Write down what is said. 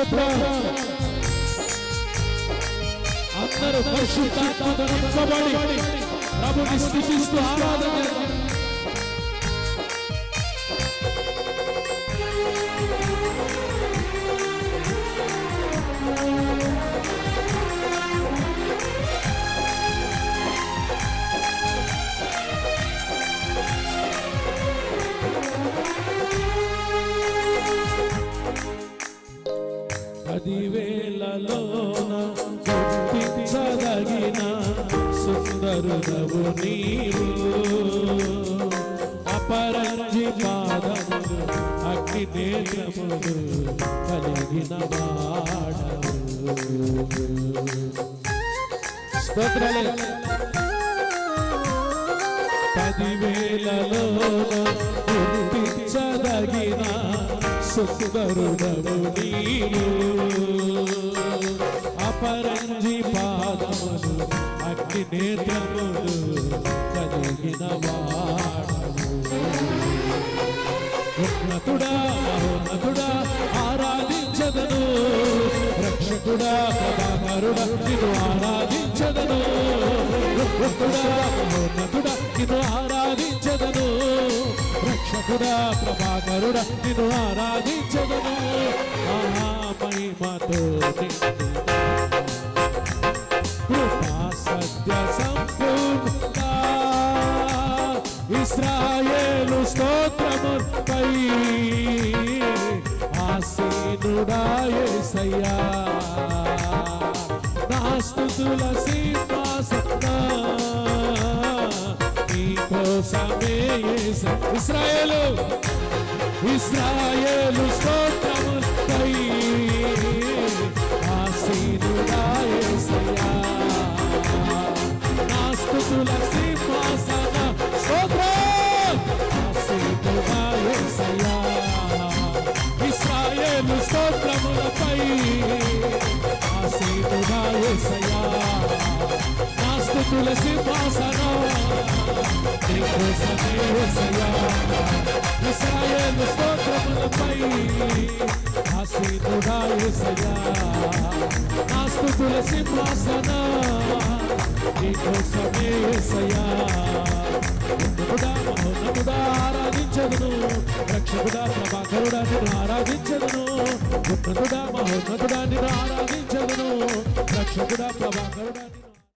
స్తోత్రం. అందరూ పరిశుద్ధాత్మతో నింపబడి ప్రభుని స్తుతిస్తూ ఆరాధన చేద్దాం. పదివేలలోన గుర్తించదగిన సుందరుడవు నీవు, అపరంజి పాదములు అగ్ని నేత్రములు కలిగిన వాడవు. స్తోత్రాలు. పదివేలలోన గుర్తించదగిన సుందరుడవు నీవు, అపరంజి పాదములు అగ్ని నేత్రములు కలిగిన వాడవు. ఉన్నతుడా మహోన్నతుడా ఆరాధించదను, రక్షకుడా ప్రభాకరుడా నిన్ను ఆరాధించదను. ఉన్నతుడా మహోన్నతుడా నిన్ను ఆరాధించదను, రక్షకుడా ప్రభాకరుడా నిన్ను ఆరాధించదను. మహిమతో కృపా సత్య సంపూర్ణ ఇశ్రాయేలు స్తోత్రముపై ఆసీనుడా యేసయ్యా, నా స్తుతుల సింహాసనం నీకోసమే యేసయ్యా. ఇశ్రాయేలు స్తోత్రముపై ఆసీనుడా యేసయ్యా, నా స్తుతుల సింహాసన స్తోత్రం ఆసీనుడా యేసయ్యా. ఇశ్రాయేలు స్తోత్రములపై ఆసీనుడా యేసయ్యా, నా స్తుతుల సింహాసనం నీకోసమే యేసయ్యా. ఇశ్రాయేలు స్తోత్రములపై ఆసీనుడా యేసయ్యా, నా స్తుతుల సింహాసనం నీకోసమే యేసయ్యా. ఉన్నతుడా మహోన్నతుడా ఆరాధించదును, రక్షకుడా ప్రభాకరుడా నిన్ను ఆరాధించదును. ఉన్నతుడా మహోన్నతుడా నిన్ను ఆరాధించదును, రక్షకుడా ప్రభాకరుడా